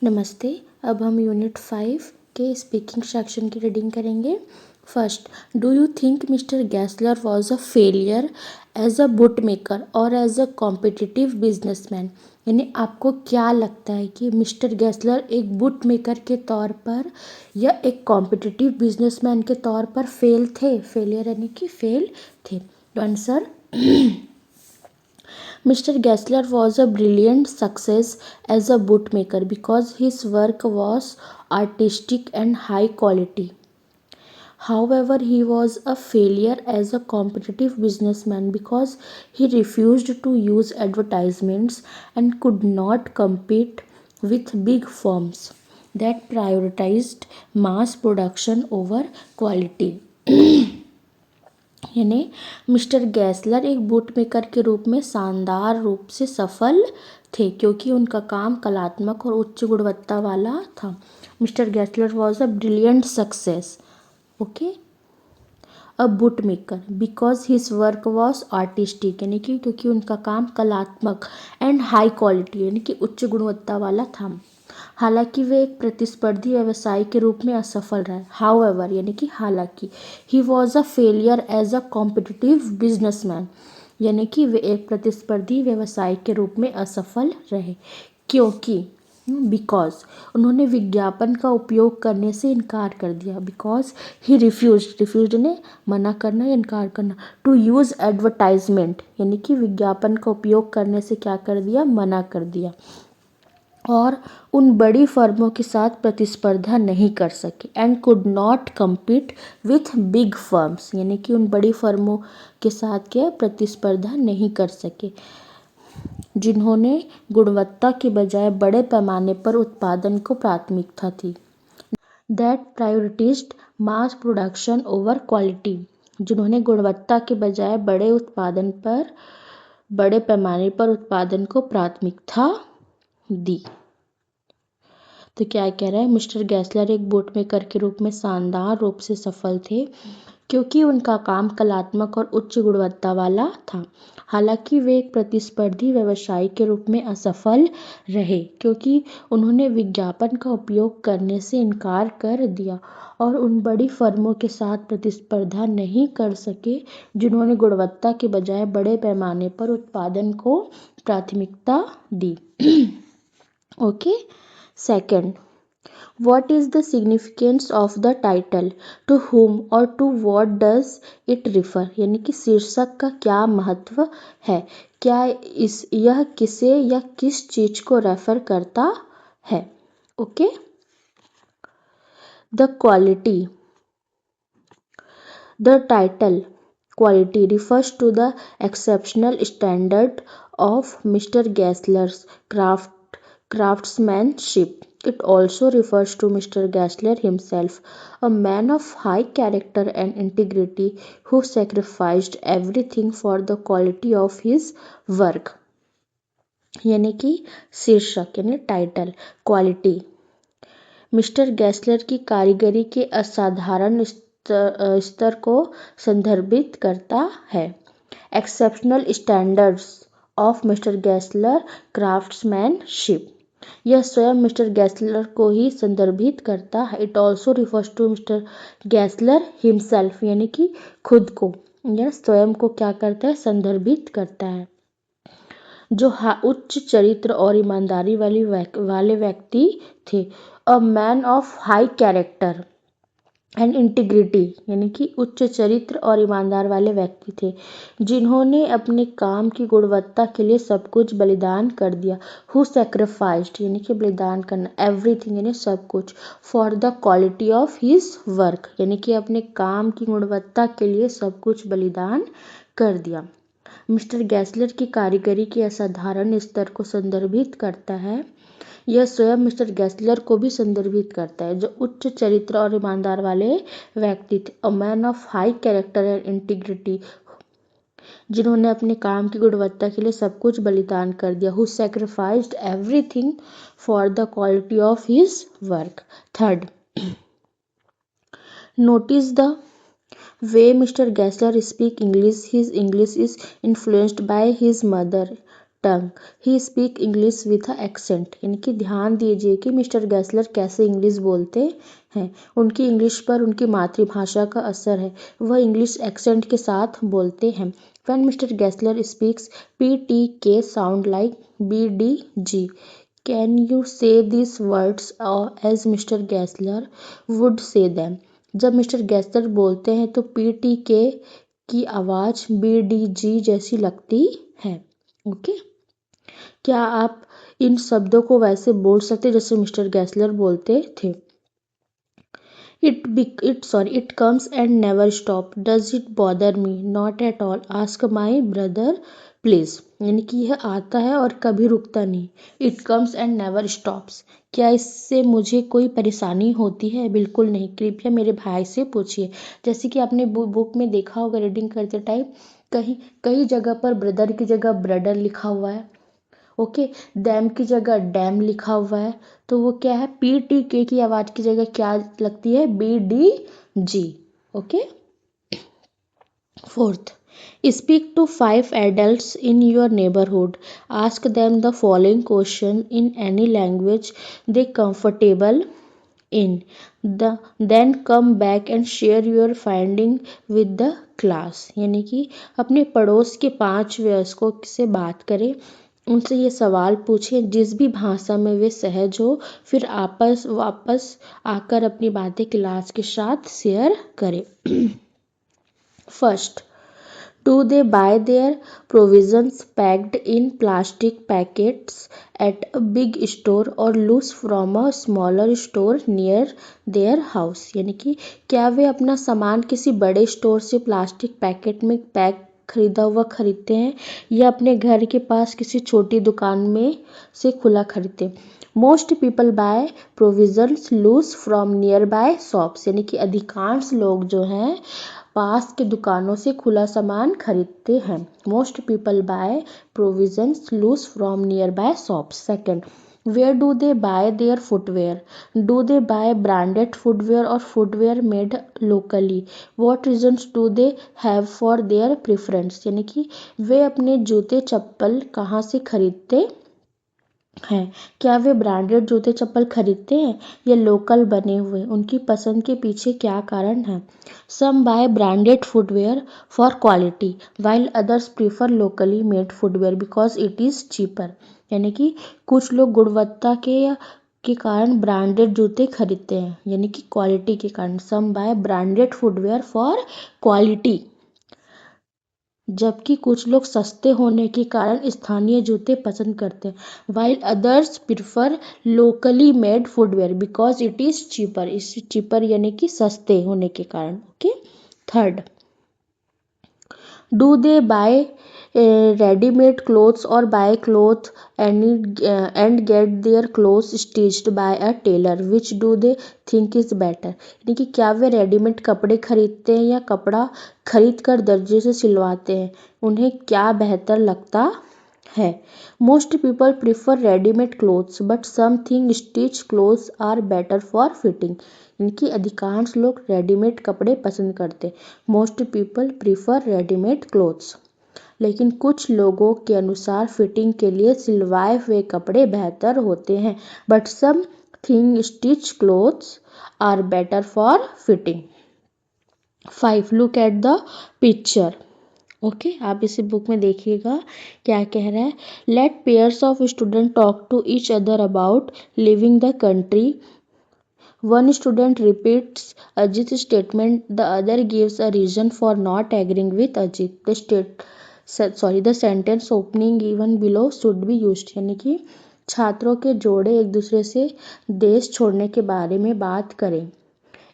नमस्ते। अब हम यूनिट 5 के स्पीकिंग सेक्शन की रीडिंग करेंगे। First, do you think mister Gessler was a failure as a boot maker और एज अ कॉम्पिटिटिव बिजनेसमैन? यानी आपको क्या लगता है कि मिस्टर गैसलर एक बुट मेकर के तौर पर या एक कॉम्पिटिटिव बिजनेसमैन के तौर पर फेलियर यानी कि फेल थे। तो answer, Mr. Gessler was a brilliant success as a bootmaker because his work was artistic and high quality. However, he was a failure as a competitive businessman because he refused to use advertisements and could not compete with big firms that prioritized mass production over quality. यानी mister गैसलर एक boot maker के रूप में शानदार रूप से सफल थे क्योंकि उनका काम कलात्मक और उच्च गुणवत्ता वाला था। Mister Gessler was a brilliant success, okay, a boot maker because his work was artistic, यानी कि क्योंकि उनका काम कलात्मक एंड हाई क्वालिटी यानी कि उच्च गुणवत्ता वाला था। हालांकि वे एक प्रतिस्पर्धी व्यवसाय के रूप में असफल रहे। हाउएवर यानी कि हालांकि, he was a failure as a competitive businessman, यानी कि वे एक प्रतिस्पर्धी व्यवसाय के रूप में असफल रहे क्योंकि बिकॉज उन्होंने विज्ञापन का उपयोग करने से इनकार कर दिया। बिकॉज ही रिफ्यूज ने मना करना या इनकार करना, टू यूज़ एडवर्टाइजमेंट यानी कि विज्ञापन का उपयोग करने से क्या कर दिया, मना कर दिया, और उन बड़ी फर्मों के साथ प्रतिस्पर्धा नहीं कर सके। And could not compete with big firms, यानी कि उन बड़ी फर्मों के साथ क्या प्रतिस्पर्धा नहीं कर सके जिन्होंने गुणवत्ता के बजाय बड़े पैमाने पर उत्पादन को प्राथमिकता थी। That prioritized mass production over quality, जिन्होंने गुणवत्ता के बजाय बड़े पैमाने पर उत्पादन को प्राथमिकता दी। तो क्या कह रहा है, मिस्टर गैसलर एक बूट मेकर के रूप में शानदार रूप से सफल थे क्योंकि उनका काम कलात्मक और उच्च गुणवत्ता वाला था। हालांकि वे एक प्रतिस्पर्धी व्यवसायी के रूप में असफल रहे क्योंकि उन्होंने विज्ञापन का उपयोग करने से इनकार कर दिया और उन बड़ी फर्मों के साथ प्रतिस्पर्धा नहीं कर सके जिन्होंने गुणवत्ता के बजाय बड़े पैमाने पर उत्पादन को प्राथमिकता दी। Okay. Second, what is the significance of the title? To whom or to what does it refer? यानी कि शीर्षक का क्या महत्व है, क्या यह किसे या किस चीज को रेफर करता है। Okay. The quality, the title quality refers to the exceptional standard of Mr. Gessler's craftsmanship. It also refers to Mr. Gessler himself, a man of high character and integrity who sacrificed everything for the quality of his work. यानी कि शीर्षक यानी title quality mister गैसलर की कारीगरी के असाधारण स्तर को संदर्भित करता है। Exceptional standards of mister Gessler craftsmanship, यह स्वयं मिस्टर गैसलर को ही संदर्भित करता है। It also refers to mister Gessler himself, यानी कि खुद को, यह स्वयं को क्या करता है, संदर्भित करता है, जो उच्च चरित्र और ईमानदारी वाले व्यक्ति थे। A man of high character and integrity, यानी कि उच्च चरित्र और ईमानदार वाले व्यक्ति थे जिन्होंने अपने काम की गुणवत्ता के लिए सब कुछ बलिदान कर दिया। हु सेक्रीफाइस्ड, यानी कि बलिदान करना, एवरीथिंग यानी सब कुछ, for the quality of his work, यानी कि अपने काम की गुणवत्ता के लिए सब कुछ बलिदान कर दिया। मिस्टर गैसलर की कारीगरी के असाधारण स्तर को संदर्भित करता है। यह स्वयं मिस्टर गैसलर को भी संदर्भित करता है, जो उच्च चरित्र और ईमानदार वाले व्यक्ति थे। A man of high character and integrity, जिन्होंने अपने काम की गुणवत्ता के लिए सब कुछ बलिदान कर दिया। Who sacrificed everything for the quality of his work. Third, notice the way Mr. Gessler speaks English. His English is influenced by his mother tongue. He speak English with a accent. इनकी ध्यान दीजिए कि mister गैसलर कैसे English बोलते हैं। उनकी English पर उनकी मातृभाषा का असर है, वह इंग्लिश एक्सेंट के साथ बोलते हैं। When Mr. Gessler speaks, PTK sound like BDG. Can you say these words as Mr. Gessler would say them? जब मिस्टर गैसलर बोलते हैं तो PTK की आवाज़ BDG जैसी लगती है। ओके, क्या आप इन शब्दों को वैसे बोल सकते जैसे मिस्टर गैसलर बोलते थे? It comes and never stop. Does it bother me? Not at all. Ask my brother, please. यानी कि यह आता है और कभी रुकता नहीं। It comes and never stops. क्या इससे मुझे कोई परेशानी होती है? बिल्कुल नहीं, कृपया मेरे भाई से पूछिए। जैसे कि आपने बुक में देखा होगा रीडिंग करते टाइम, कहीं कई जगह पर ब्रदर की जगह ब्रदर लिखा हुआ है। ओके, डैम की जगह डैम लिखा हुआ है, तो वो क्या है, PTK की आवाज़ की जगह क्या लगती है, BDG। Okay, fourth, speak to 5 adults in your neighborhood. Ask them the following question in any language they comfortable in. Then come back and share your finding with the class. यानी कि अपने पड़ोस के 5 वयस्कों से बात करें, उनसे ये सवाल पूछें जिस भी भाषा में वे सहज हो, फिर वापस आकर अपनी बातें क्लास के साथ शेयर करें। First, do they buy their provisions packed in plastic packets at a big store or loose from a smaller store near their house? यानी कि क्या वे अपना सामान किसी बड़े स्टोर से प्लास्टिक पैकेट में पैक खरीदा हुआ खरीदते हैं या अपने घर के पास किसी छोटी दुकान में से खुला खरीदते हैं? Most people buy provisions loose from nearby shops. यानी कि अधिकांश लोग जो हैं पास के दुकानों से खुला सामान खरीदते हैं। Most people buy provisions loose from nearby shops. Second, where do they buy their footwear? Do they buy branded footwear और footwear made locally? What reasons do they have for their preference? यानी कि वे अपने जूते चप्पल कहाँ से खरीदते हैं? क्या वे ब्रांडेड जूते चप्पल खरीदते हैं या लोकल बने हुए? उनकी पसंद के पीछे क्या कारण है? Some buy branded footwear for quality while others prefer locally made footwear because it is cheaper. यानी कि कुछ लोग गुणवत्ता के कारण ब्रांडेड जूते खरीदते हैं, यानी कि क्वालिटी के कारण। Some buy branded footwear for quality, जबकि कुछ लोग सस्ते होने के कारण स्थानीय जूते पसंद करते हैं। While others prefer locally made footwear because it is cheaper. Is cheaper यानी कि सस्ते होने के कारण। Okay, third, do they buy readymade clothes और buy cloth and get their clothes stitched by a tailor? Which do they think is better? यानी कि क्या वे रेडीमेड कपड़े खरीदते हैं या कपड़ा खरीद कर दर्जी से सिलवाते हैं? उन्हें क्या बेहतर लगता है? Most people prefer readymade clothes but some think stitch clothes are better for fitting. इनकी अधिकांश लोग रेडीमेड कपड़े पसंद करते। Most people prefer readymade clothes, लेकिन कुछ लोगों के अनुसार फिटिंग के लिए सिलवाए हुए कपड़े बेहतर होते हैं। But some think stitch clothes are better for fitting. 5, look at the picture. Okay, आप इसी बुक में देखिएगा क्या कह रहा है। Let pairs of student talk to each other about living the country. One student repeats Ajit's statement, the other gives a reason for not agreeing with Ajit. The sentence opening given below should be used. यानी कि छात्रों के जोड़े एक दूसरे से देश छोड़ने के बारे में बात करें।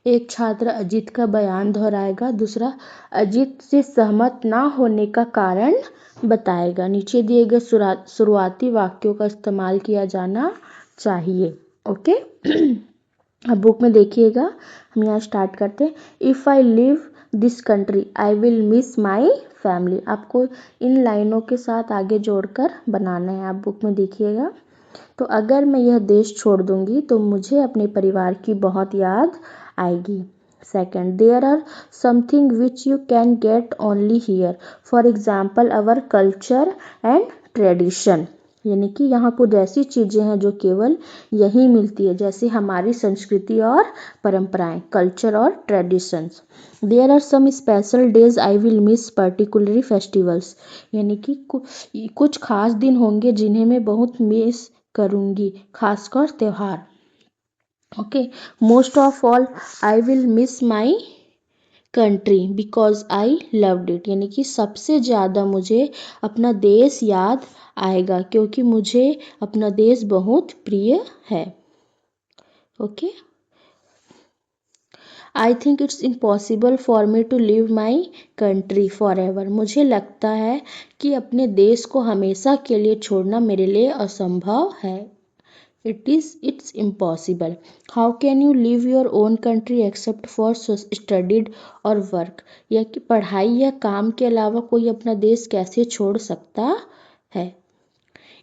एक छात्र अजीत का बयान दोहराएगा, दूसरा अजीत से सहमत ना होने का कारण बताएगा। नीचे दिए गए शुरुआती वाक्यों का इस्तेमाल किया जाना चाहिए। ओके, अब बुक में देखिएगा, हम यहाँ स्टार्ट करते हैं। If I live this country I will miss my family. आपको इन लाइनों के साथ आगे जोड़कर बनाना है। आप बुक में देखिएगा। तो अगर मैं यह देश छोड़ दूंगी तो मुझे अपने परिवार की बहुत याद आएगी। Second, there are something which you can get only here, for example our culture and tradition, यानी कि यहाँ कुछ ऐसी चीज़ें हैं जो केवल यहीं मिलती है, जैसे हमारी संस्कृति और परंपराएं, कल्चर और traditions. There are some special days I will miss, particularly festivals, यानी कि कुछ खास दिन होंगे जिन्हें मैं बहुत मिस करूँगी, खासकर त्यौहार। Okay, most of all I will miss my country because I loved it, यानी कि सबसे ज़्यादा मुझे अपना देश याद आएगा क्योंकि मुझे अपना देश बहुत प्रिय है। Okay, I think it's impossible for me to live my country forever, मुझे लगता है कि अपने देश को हमेशा के लिए छोड़ना मेरे लिए असंभव है। It's impossible. How can you leave your own country except for studied or work? या कि पढ़ाई या काम के अलावा कोई अपना देश कैसे छोड़ सकता है?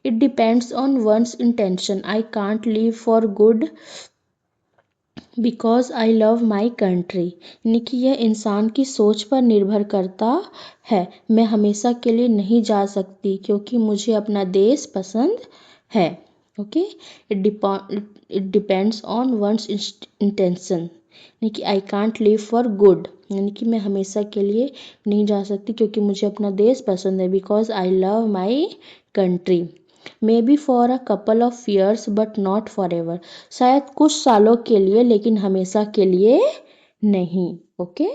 It depends on one's intention. I can't leave for good because I love my country. यानी कि यह इंसान की सोच पर निर्भर करता है। मैं हमेशा के लिए नहीं जा सकती क्योंकि मुझे अपना देश पसंद है। Okay, it depends on one's intention, यानी कि I can't live for good, यानी कि मैं हमेशा के लिए नहीं जा सकती क्योंकि मुझे अपना देश पसंद है, because I love my country. May be for a couple of years but not for ever, शायद कुछ सालों के लिए लेकिन हमेशा के लिए नहीं। ओके।